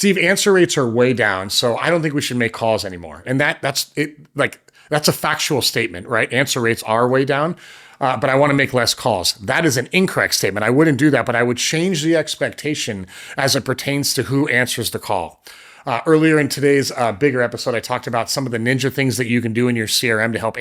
Steve, answer rates are way down, so I don't think we should make calls anymore. And that's it. Like that's a factual statement, right? Answer rates are way down. But I want to make less calls. That is an incorrect statement. I wouldn't do that, but I would change the expectation as it pertains to who answers the call. Earlier in today's bigger episode, I talked about some of the ninja things that you can do in your CRM to help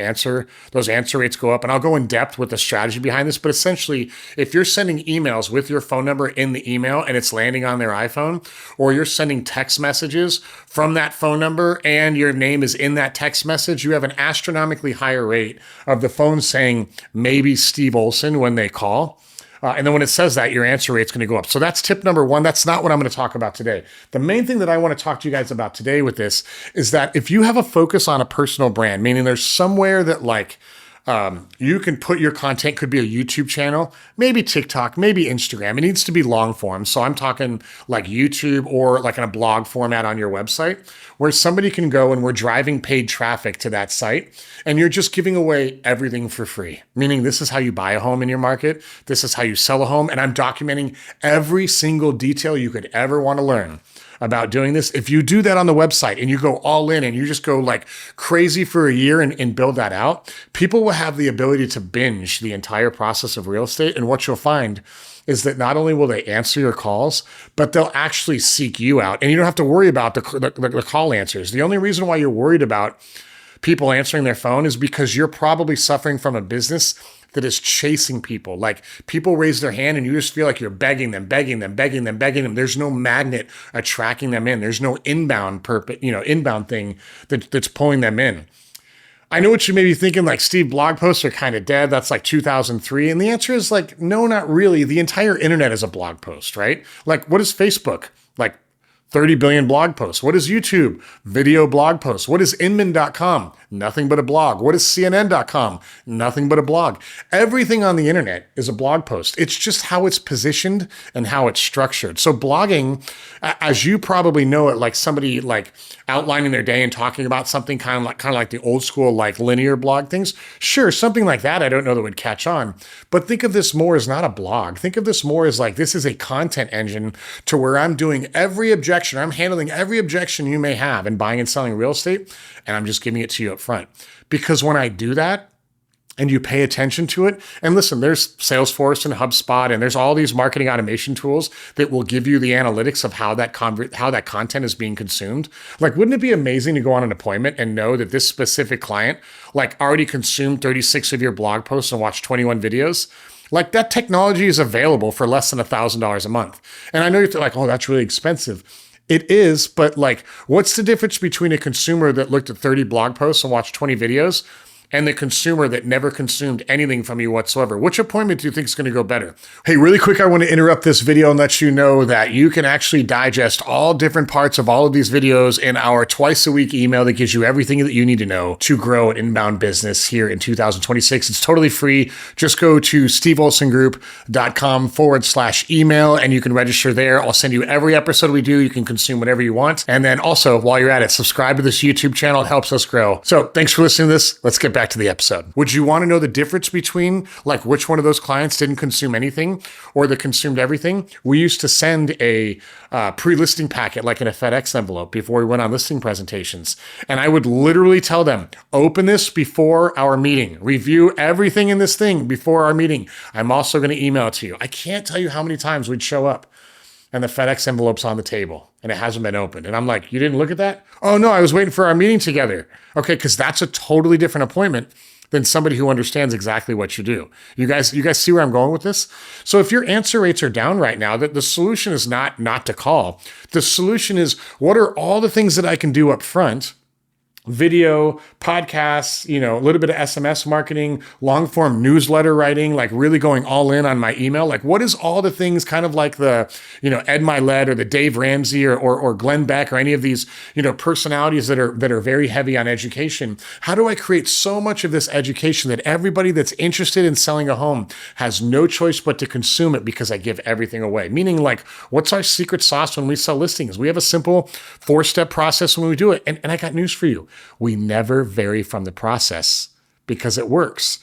those answer rates go up. And I'll go in depth with the strategy behind this. But essentially, if you're sending emails with your phone number in the email and it's landing on their iPhone, or you're sending text messages from that phone number and your name is in that text message, you have an astronomically higher rate of the phone saying maybe Steve Olson when they call. And then when it says that, your answer rate's going to go up. So that's tip number one. That's not what I'm going to talk about today. The main thing that I want to talk to you guys about today with this is that if you have a focus on a personal brand, meaning there's somewhere that you can put your content, could be a YouTube channel, maybe TikTok, maybe Instagram. It needs to be long form. So I'm talking like YouTube or like in a blog format on your website where somebody can go and we're driving paid traffic to that site and you're just giving away everything for free. Meaning this is how you buy a home in your market. This is how you sell a home. And I'm documenting every single detail you could ever want to learn about doing this. If you do that on the website and you go all in and you just go like crazy for a year and build that out, people will have the ability to binge the entire process of real estate. And what you'll find is that not only will they answer your calls, but they'll actually seek you out. And you don't have to worry about the call answers. The only reason why you're worried about people answering their phone is because you're probably suffering from a business that is chasing people. Like people raise their hand and you just feel like you're begging them. There's no magnet attracting them in. There's no inbound thing that's pulling them in. I know what you may be thinking, like Steve, blog posts are kind of dead. That's like 2003. And the answer is like, no, not really. The entire internet is a blog post, right? Like what is Facebook? Like 30 billion blog posts. What is YouTube? Video blog posts. What is Inman.com? Nothing but a blog. What is CNN.com? Nothing but a blog. Everything on the internet is a blog post. It's just how it's positioned and how it's structured. So blogging, as you probably know it, like somebody like outlining their day and talking about something kind of like the old school, like linear blog things. Sure, something like that I don't know that would catch on. But think of this more as not a blog. Think of this more as like this is a content engine to where I'm doing every objection. I'm handling every objection you may have in buying and selling real estate, and I'm just giving it to you up front. Because when I do that, and you pay attention to it, and listen, there's Salesforce and HubSpot, and there's all these marketing automation tools that will give you the analytics of how that content is being consumed. Like, wouldn't it be amazing to go on an appointment and know that this specific client like already consumed 36 of your blog posts and watched 21 videos? Like that technology is available for less than $1,000 a month. And I know you're like, oh, that's really expensive. It is, but like, what's the difference between a consumer that looked at 30 blog posts and watched 20 videos and the consumer that never consumed anything from you whatsoever? Which appointment do you think is going to go better? Hey, really quick, I want to interrupt this video and let you know that you can actually digest all different parts of all of these videos in our twice a week email that gives you everything that you need to know to grow an inbound business here in 2026. It's totally free. Just go to steveolsongroup.com/email and you can register there. I'll send you every episode we do. You can consume whatever you want. And then also, while you're at it, subscribe to this YouTube channel. It helps us grow. So thanks for listening to this. Let's get back to the episode. Would you want to know the difference between like which one of those clients didn't consume anything or that consumed everything? We used to send a pre-listing packet like in a FedEx envelope before we went on listing presentations. And I would literally tell them, open this before our meeting, review everything in this thing before our meeting. I'm also going to email it to you. I can't tell you how many times we'd show up and the FedEx envelope's on the table and it hasn't been opened. And I'm like, you didn't look at that? Oh no, I was waiting for our meeting together. Okay, because that's a totally different appointment than somebody who understands exactly what you do. You guys see where I'm going with this? So if your answer rates are down right now, that the solution is not to call. The solution is, what are all the things that I can do up front? Video, podcasts, a little bit of SMS marketing, long form newsletter writing, like really going all in on my email. Like what is all the things kind of like the, Ed Milet or the Dave Ramsey or Glenn Beck or any of these, personalities that are very heavy on education. How do I create so much of this education that everybody that's interested in selling a home has no choice but to consume it because I give everything away? Meaning like, what's our secret sauce when we sell listings? We have a simple 4-step process when we do it. And I got news for you. We never vary from the process because it works.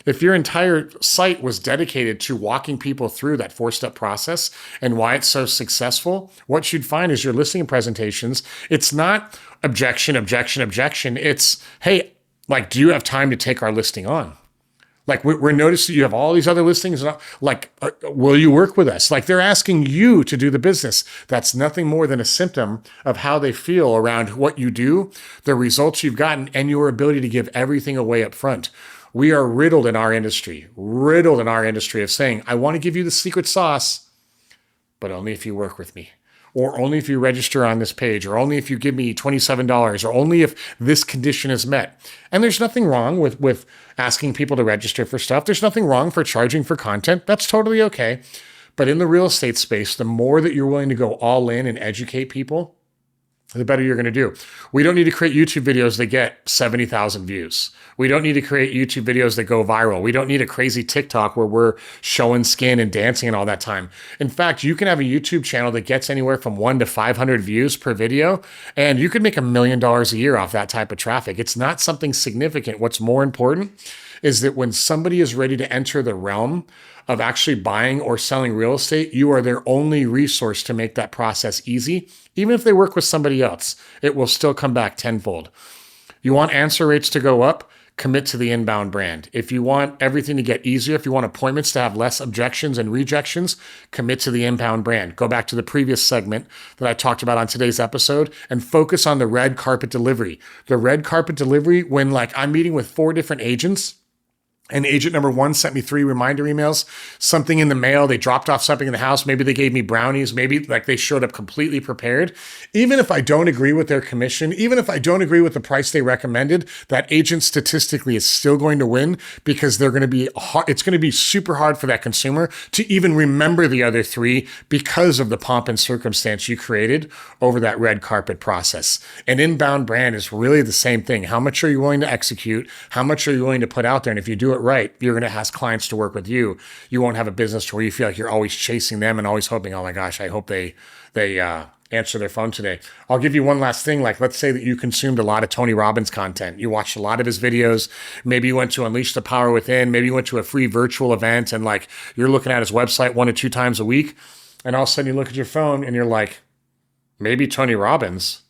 If your entire site was dedicated to walking people through that 4-step process and why it's so successful, what you'd find is your listing presentations, it's not objection, objection, objection. It's, hey, like, do you have time to take our listing on? Like, we're noticing you have all these other listings. Like, will you work with us? Like, they're asking you to do the business. That's nothing more than a symptom of how they feel around what you do, the results you've gotten, and your ability to give everything away up front. We are riddled in our industry of saying, I want to give you the secret sauce, but only if you work with me, or only if you register on this page, or only if you give me $27, or only if this condition is met. And there's nothing wrong with asking people to register for stuff. There's nothing wrong for charging for content. That's totally okay. But in the real estate space, the more that you're willing to go all in and educate people, the better you're going to do. We don't need to create YouTube videos that get 70,000 views. We don't need to create YouTube videos that go viral. We don't need a crazy TikTok where we're showing skin and dancing and all that time. In fact, you can have a YouTube channel that gets anywhere from 1 to 500 views per video, and you could make $1 million a year off that type of traffic. It's not something significant. What's more important is that when somebody is ready to enter the realm of actually buying or selling real estate, you are their only resource to make that process easy. Even if they work with somebody else, it will still come back tenfold. You want answer rates to go up? Commit to the inbound brand. If you want everything to get easier, if you want appointments to have less objections and rejections, commit to the inbound brand. Go back to the previous segment that I talked about on today's episode and focus on the red carpet delivery. The red carpet delivery, when like I'm meeting with 4 different agents, and agent number 1 sent me 3 reminder emails, something in the mail, they dropped off something in the house, maybe they gave me brownies, maybe like they showed up completely prepared. Even if I don't agree with their commission, even if I don't agree with the price they recommended, that agent statistically is still going to win because they're going to be it's going to be super hard for that consumer to even remember the other 3 because of the pomp and circumstance you created over that red carpet process. An inbound brand is really the same thing. How much are you willing to execute? How much are you willing to put out there? And if you do it right, you're going to ask clients to work with you. You won't have a business where you feel like you're always chasing them and always hoping, oh my gosh, I hope they answer their phone today. I'll give you one last thing. Like, let's say that you consumed a lot of Tony Robbins content. You watched a lot of his videos. Maybe you went to Unleash the Power Within. Maybe you went to a free virtual event and like you're looking at his website 1 to 2 times a week. And all of a sudden you look at your phone and you're like, maybe Tony Robbins.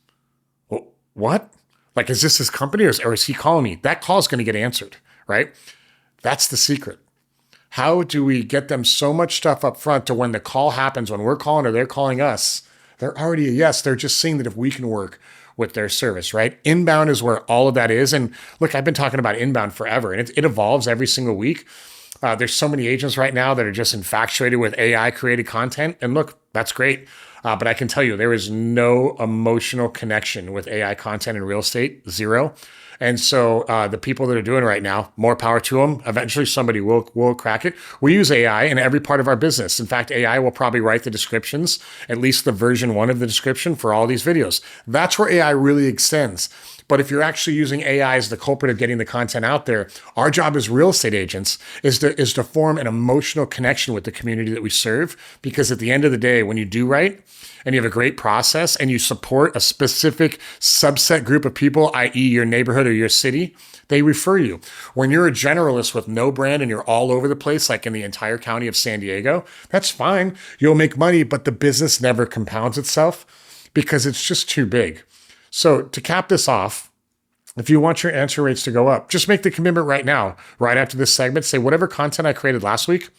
What? Like, is this his company or is he calling me? That call is going to get answered, right? That's the secret. How do we get them so much stuff up front to when the call happens, when we're calling or they're calling us, they're already a yes. They're just seeing that if we can work with their service, right? Inbound is where all of that is. And look, I've been talking about inbound forever and it evolves every single week. There's so many agents right now that are just infatuated with AI created content. And look, that's great. But I can tell you there is no emotional connection with AI content in real estate, 0. And so the people that are doing it right now, more power to them. Eventually somebody will crack it. We use AI in every part of our business. In fact, AI will probably write the descriptions, at least the version 1 of the description for all these videos. That's where AI really extends. But if you're actually using AI as the culprit of getting the content out there, our job as real estate agents is to form an emotional connection with the community that we serve. Because at the end of the day, when you do right, and you have a great process and you support a specific subset group of people, i.e. your neighborhood or your city, they refer you. When you're a generalist with no brand and you're all over the place, like in the entire county of San Diego, that's fine. You'll make money, but the business never compounds itself because it's just too big. So to cap this off, if you want your answer rates to go up, just make the commitment right now, right after this segment, say whatever content I created last week,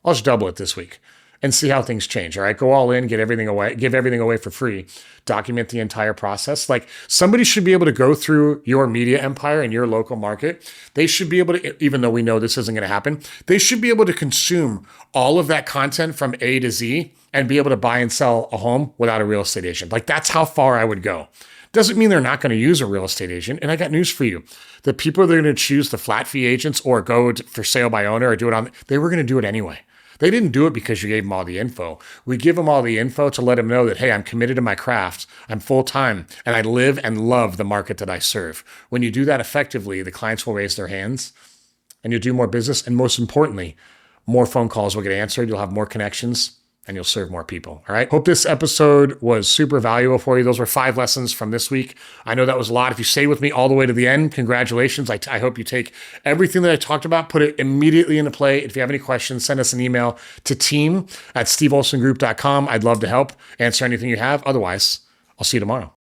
I'll just double it this week. And see how things change. All right, go all in, get everything away, give everything away for free, document the entire process. Like somebody should be able to go through your media empire in your local market. They should be able to, even though we know this isn't going to happen, they should be able to consume all of that content from A to Z and be able to buy and sell a home without a real estate agent. Like that's how far I would go. Doesn't mean they're not going to use a real estate agent. And I got news for you. The people that are going to choose the flat fee agents or go for sale by owner or do it on, they were going to do it anyway. They didn't do it because you gave them all the info. We give them all the info to let them know that, hey, I'm committed to my craft. I'm full-time and I live and love the market that I serve. When you do that effectively, the clients will raise their hands and you'll do more business. And most importantly, more phone calls will get answered. You'll have more connections and you'll serve more people. All right. Hope this episode was super valuable for you. Those were 5 lessons from this week. I know that was a lot. If you stayed with me all the way to the end, congratulations. I hope you take everything that I talked about, put it immediately into play. If you have any questions, send us an email to team@steveolsongroup.com. I'd love to help answer anything you have. Otherwise, I'll see you tomorrow.